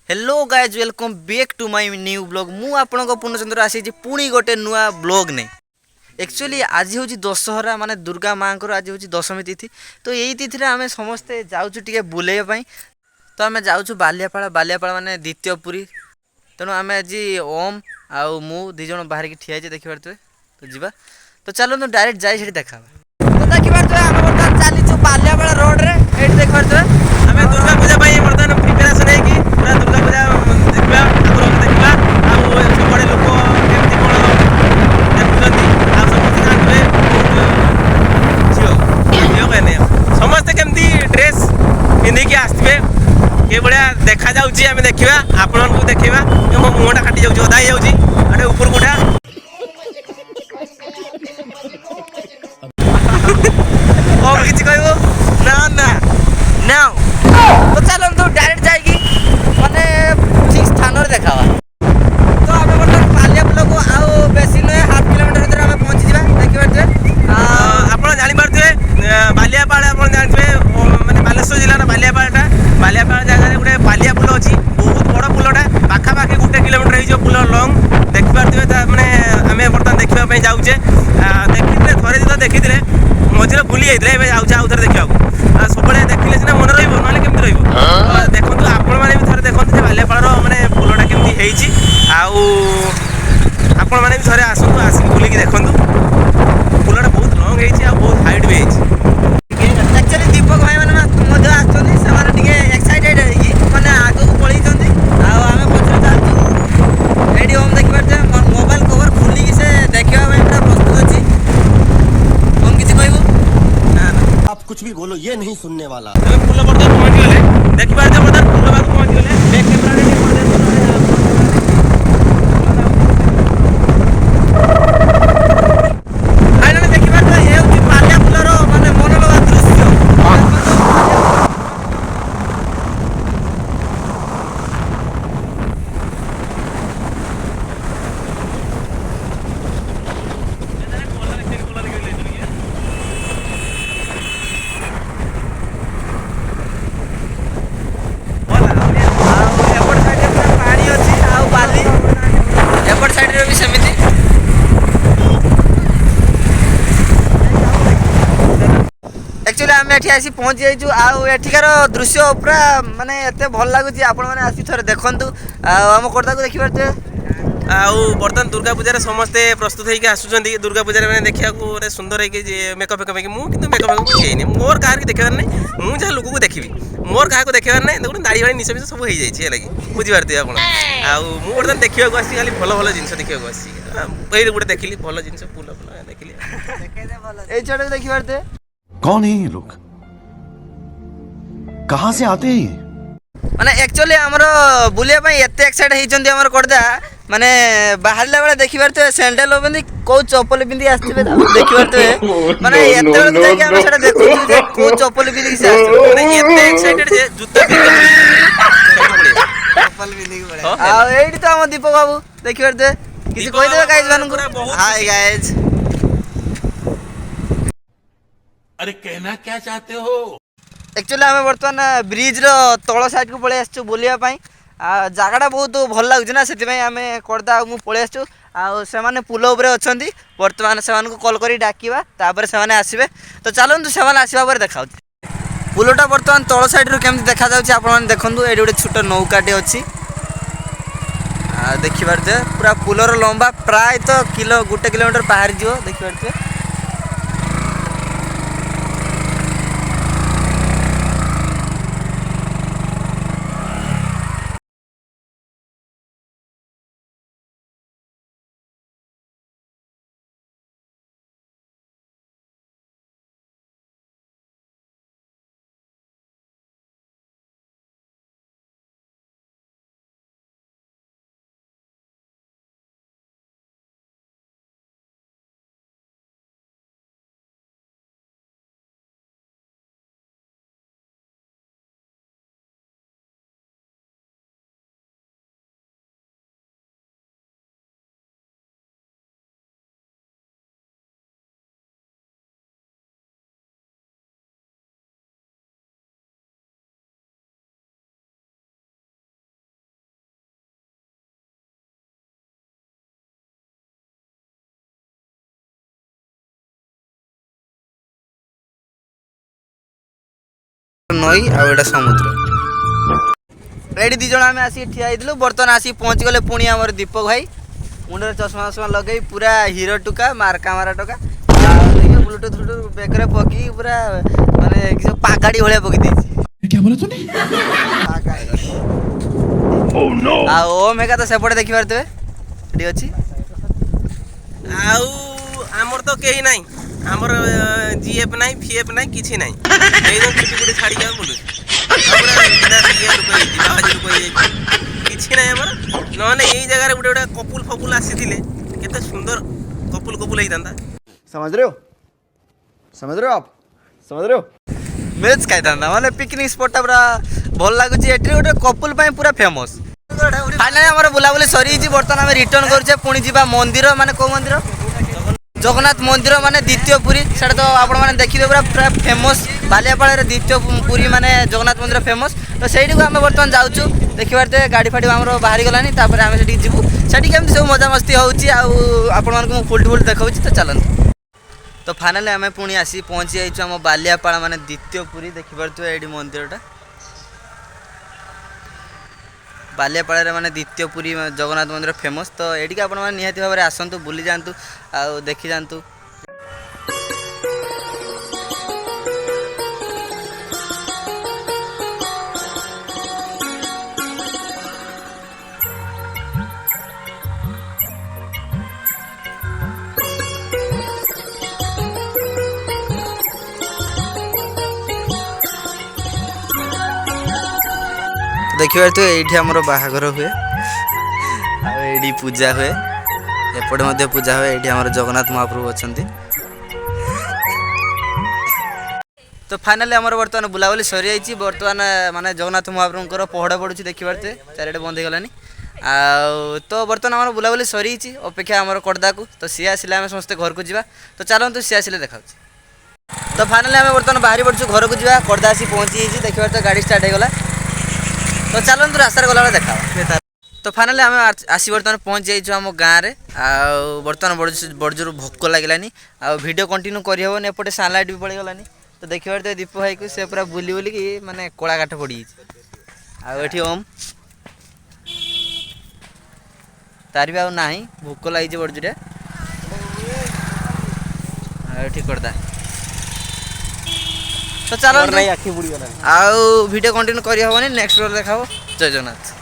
Hello guys welcome back to my new blog मु आपन पूर्णचंद्र आसी पुणी गोटे नुआ ब्लॉग ने एक्चुअली आज हूँ दशहरा माने दुर्गा माँ आज हूँ दशमी तिथि तो यही तिथि आम समस्ते जाऊँ टे बुलाइवाई तो आम जाऊँ बालियापाड़ा बालियापाड़ा माने द्वितीय पुरी तेणु आम आज ओम आउ मु दिज बाहर ठिया देखिपे तो जीवा तो चलो डायरेक्ट जाए देखा तो देखिपे आम बर्तमान चलीचु बालियापाड़ा रोड रे ये देखिपे आमे दुर्गा पूजा ପାଇଁ ବର୍ତ୍ତମାନ ପ୍ରିପାରେସନ ହେଇକି ପୁରା ଦୁର୍ଗା ପୂଜା ଦେଖିବା ଠାକୁରଙ୍କୁ ଦେଖିବା ଆଉ ସବୁଆଡ଼େ ଲୋକ କେମିତି କ'ଣ ଦେଖୁଛନ୍ତି ଆଉ ସମସ୍ତେ ଜାଣିଥିବେ ଝିଅ ମାନେ ସମସ୍ତେ କେମିତି ଡ୍ରେସ୍ ପିନ୍ଧିକି ଆସିଥିବେ କିଭଳିଆ ଦେଖାଯାଉଛି ଆମେ ଦେଖିବା ଆପଣମାନଙ୍କୁ ଦେଖେଇବା ମୋ ମୁହଁଟା କାଟି ଯାଉଛି ଅଧା ହେଇଯାଉଛି ଗୋଟେ ଉପରକୁ ଉଠା କ'ଣ କିଛି କହିବ ନା ନା ନା तो चलो डायरेक्ट जाएगी माने ठीक स्थान देखा तो आम बर्तमान बालियापाड़ा को आउ बेसी नुहे हाफ किलोमीटर भर आम पहुँची देखिए ଆପଣ ଜାଣିପାରୁଥିବେ ବାଲିଆପାଳ ଆପଣ ଜାଣିଥିବେ ମାନେ ବାଲେଶ୍ୱର ଜିଲ୍ଲାର ବାଲିଆପାଳଟା ବାଲିଆପାଳ ଜାଗାରେ ଗୋଟେ ବାଲିଆ ପୁଲ ଅଛି ବହୁତ ବଡ଼ ପୁଲଟା ପାଖାପାଖି 1 କିଲୋମିଟର ହେଇଯିବ ପୁଲ ଲଙ୍ଗ୍ ଦେଖିପାରୁଥିବେ ତା ମାନେ ଆମେ ବର୍ତ୍ତମାନ ଦେଖିବା ପାଇଁ ଯାଉଛେ ଦେଖିଥିଲେ ଥରେ ଦିନ ଦେଖିଥିଲେ ମଝିରେ ଭୁଲି ଯାଇଥିଲେ ଏବେ ଯାଉଛେ ଆଉ ଥରେ ଦେଖିବାକୁ ସବୁବେଳେ ଦେଖିଲେ ସିନା ମନେ ରହିବ ନହେଲେ କେମିତି ରହିବ ଦେଖନ୍ତୁ ଆପଣମାନେ ବି ଥରେ ଦେଖନ୍ତୁ ଯେ ବାଲିଆପାଳର ମାନେ ପୁଲଟା କେମିତି ହେଇଛି ଆଉ ଆପଣମାନେ ବି ଥରେ ଆସନ୍ତୁ ଆସିକି ବୁଲିକି ଦେଖନ୍ତୁ ପୁଲଟା ବହୁତ ଲଙ୍ଗ୍ ହେଇଛି ଆଉ ବହୁତ ହାଇଟ୍ ବି ହେଇଛି एक्चुअली दीपक भाई मैंने एक्साइटेड मैंने आगे पलैंती आम पचर चलू ये होम देखिए मोबाइल कवर खोलिकी से देखा पूरा प्रस्तुत अच्छी हम किसी कहबू आप कुछ भी बोलो ये नहीं सुनने वाला पुल बर्तमान पहुँचीगले देखिपारे बर्तमान पुल पाख पहुँचीगले बैक कैमेरा एक्चुअली आम एठी आसी पहुँची जाइछु आउ एठिकार दृश्य पूरा माने एते भल लागुची आपण माने आसी थोड़े देखंतु आम कोर्टा को देखि पारते आउ बर्तमान दुर्गा पूजा समस्ते प्रस्तुत होकर आसुँच दुर्गा पूजा मैंने देखा गोटे सुंदर है मेकअप फेकअप मुझे मेकअप किए नहीं मोर क्या देखार नहीं मुझे जहाँ लोक को देखी मोर क्या देखार नहीं देखो दाढ़ी बाड़ी निश मिश सब हो जाए लगे बुझीपारे आप बर्तमान देखा आसी खाली भल भल जिन देखा आसी गोटे देखिली भल जिन फूल फूल देखिली देखि पारते कौन है ये लोग कहाँ से आते हैं माने एक्चुअली हमर बुलिया पई एते एक्साइट हेचंती हमर कोडदा माने बाहरला बेला देखि पारते सैंडल ओबंदी को चप्पल पिंदी आस्थिबे देखि पारते माने एते बेला जाके हम सेटा देखु जे को चप्पल पिंदी से आस्थिबे माने एते एक्साइटेड जे जूता पिंदी चप्पल पिंदी पड़े आ एडी तो हम दीपक बाबू देखि पारते किछि कहि देबे गाइस मानन हाय गाइस अरे कहना क्या चाहते हो एक्चुअली आम बर्तमान ब्रिज रो तल साइड को पलि आसछु बुलिया पई जगटा बहुत भल लगुच ना से आम करदा मु पलि आसछु से पुल उपर अच्छा बर्तमान से कल कर डाकिबा तापर से आसबे तो चलतु से आसवा पर देखा पुलटा बर्तमान तल साइड रू केमती देखा जाउछि आपण माने देखंतु एडी गोटे छोट नौकाटे अछि देखिपारे पूरा पुलर लंबा प्राय तो 1 किलोमीटर बाहर जीव देखिपारे ନଈ ଆଉ ଏଇଟା ସମୁଦ୍ର। ଏଇଠି ଦି ଜଣ ଆମେ ଆସିକି ଠିଆ ହେଇଥିଲୁ, ବର୍ତ୍ତମାନ ଆସିକି ପହଞ୍ଚି ଗଲେ ପୁଣି ଆମର ଦୀପକ ଭାଇ ମୁଣ୍ଡରେ ଚଷମା ଚଷମା ଲଗେଇ ପୁରା ହିରୋ ଟୁକା ମାର୍କା ମାରା ଟୋକା ବ୍ଲୁଟୁଥ ଫ୍ଲୁଟୁଥ ବେକରେ ପକେଇକି ପୁରା ମାନେ କିଛି ପାଗାଡ଼ି ଭଳିଆ ପକେଇ ଦେଇଛି। ଆଉ ଓମ୍ ହେକା ତ ସେପଟେ ଦେଖିପାରୁଥିବେ ଏଠି ଅଛି। ଆଉ ଆମର ତ କେହି ନାହିଁ, ଆମର ଜିଏଫ୍ ନାହିଁ ଫିଏଫ୍ ନାହିଁ କିଛି ନାହିଁ। ସେଇଦିନ ଚୁଟି ଗୁଟେ ଛାଡ଼ିକି ଆଉ ବୁଲୁଛୁ କିଛି ନାହିଁ ଆମର। ନହେଲେ ଏଇ ଜାଗାରେ ଗୋଟେ ଗୋଟେ କପୁଲ ଫପୁଲ ଆସିଥିଲେ କେତେ ସୁନ୍ଦର କପୁଲ ହେଇଥାନ୍ତା। समझ रहे हो आप समझ रहे हो। ମ୍ୟାଚ୍ ଖାଇଥାନ୍ତା ମାନେ ପିକନିକ୍ ସ୍ପଟ୍ଟା ପୁରା ଭଲ ଲାଗୁଛି। ଏଠି ଗୋଟେ କପୁଲ ପାଇଁ ପୁରା ଫେମସ୍। ଫାଇନାଲି ଆମର ବୁଲାବୁଲି ସରିଯାଇଛି, ବର୍ତ୍ତମାନ ଆମେ ରିଟର୍ନ କରୁଛେ। ପୁଣି ଯିବା ମନ୍ଦିର, ମାନେ କେଉଁ ମନ୍ଦିର? ଜଗନ୍ନାଥ ମନ୍ଦିର, ମାନେ ଦ୍ୱିତୀୟ ପୁରୀ। ସେଇଟା ତ ଆପଣମାନେ ଦେଖିବେ ପୁରା ଫେମସ୍। ବାଲିଆପାଳରେ ଦ୍ୱିତୀୟ ପୁରୀ ମାନେ ଜଗନ୍ନାଥ ମନ୍ଦିର ଫେମସ୍। ତ ସେଇଠିକୁ ଆମେ ବର୍ତ୍ତମାନ ଯାଉଛୁ। ଦେଖିପାରୁଥିବେ ଗାଡ଼ି ଫାଡ଼ି ଆମର ବାହାରି ଗଲାନି। ତାପରେ ଆମେ ସେଠିକି ଯିବୁ, ସେଠି କେମିତି ସବୁ ମଜାମସ୍ତି ହେଉଛି ଆଉ ଆପଣମାନଙ୍କୁ ମୁଁ ଫୁଲ୍ ଦେଖାଉଛି। ତ ଚାଲନ୍ତୁ। ତ ଫାଇନାଲି ଆମେ ପୁଣି ଆସି ପହଞ୍ଚି ଯାଇଛୁ ଆମ ବାଲିଆପାଳ ମାନେ ଦ୍ୱିତୀୟ ପୁରୀ। ଦେଖିପାରୁଥିବେ ଏଇଠି ମନ୍ଦିରଟା ବାଲିଆପାଳରେ ମାନେ ଦ୍ୱିତୀୟ ପୁରୀ ଜଗନ୍ନାଥ ମନ୍ଦିର ଫେମସ୍। ତ ଏଇଠିକି ଆପଣମାନେ ନିହାତି ଭାବରେ ଆସନ୍ତୁ, ବୁଲି ଯାଆନ୍ତୁ ଆଉ ଦେଖି ଯାଆନ୍ତୁ। ଦେଖିପାରୁଥିବେ ଏଇଠି ଆମର ବାହାଘର ହୁଏ ଆଉ ଏଇଠି ପୂଜା ହୁଏ, ଏପଟେ ମଧ୍ୟ ପୂଜା ହୁଏ। ଏଇଠି ଆମର ଜଗନ୍ନାଥ ମହାପ୍ରଭୁ ଅଛନ୍ତି। ତ ଫାଇନାଲି ଆମର ବର୍ତ୍ତମାନ ବୁଲାବୁଲି ସରିଯାଇଛି। ବର୍ତ୍ତମାନ ମାନେ ଜଗନ୍ନାଥ ମହାପ୍ରଭୁଙ୍କର ପହଡ଼ ପଡ଼ୁଛି, ଦେଖିପାରୁଥିବେ ଚାରିଆଡ଼େ ବନ୍ଦ ହେଇଗଲାନି। ଆଉ ତ ବର୍ତ୍ତମାନ ଆମର ବୁଲାବୁଲି ସରିଯାଇଛି, ଅପେକ୍ଷା ଆମର କର୍ଦାକୁ। ତ ସିଏ ଆସିଲେ ଆମେ ସମସ୍ତେ ଘରକୁ ଯିବା। ତ ଚାଲନ୍ତୁ ସିଏ ଆସିଲେ ଦେଖାଉଛି। ତ ଫାଇନାଲି ଆମେ ବର୍ତ୍ତମାନ ବାହାରି ପଡ଼ୁଛୁ ଘରକୁ ଯିବା। କର୍ଦା ଆସି ପହଞ୍ଚି ଯାଇଛି, ଦେଖିପାରୁଥିବେ ଗାଡ଼ି ଷ୍ଟାର୍ଟ ହେଇଗଲା। ତ ଚାଲନ୍ତୁ ରାସ୍ତାରେ ଗଲାବେଳେ ଦେଖା। ତ ଫାଇନାଲି ଆମେ ଆସି ବର୍ତ୍ତମାନ ପହଞ୍ଚି ଯାଇଛୁ ଆମ ଗାଁରେ। ଆଉ ବର୍ତ୍ତମାନ ବଡ଼ ଜୋର ଭୋକ ଲାଗିଲାନି, ଆଉ ଭିଡ଼ିଓ କଣ୍ଟିନ୍ୟୁ କରିହେବନି, ଏପଟେ ସାନଲାଇଟ୍ ବି ପଳେଇଗଲାନି। ତ ଦେଖିପାରୁଥିବେ ଦୀପ ଭାଇକୁ, ସେ ପୁରା ବୁଲିକି ମାନେ କଳା କାଠ ପଡ଼ିଯାଇଛି। ଆଉ ଏଠି ଓମ୍, ତାର ବି ଆଉ ନାହିଁ, ଭୋକ ଲାଗିଛି ବଡ଼ ଜୋରିଆ। ଆଉ ଏଠି କର୍ଦା। ତ ଚାଲନ୍ତୁ, ଆଉ ଭିଡ଼ିଓ କଣ୍ଟିନ୍ୟୁ କରିହେବନି, ନେକ୍ସଟ ଦେଖା ହେବ। ଜୟ ଜଗନ୍ନାଥ।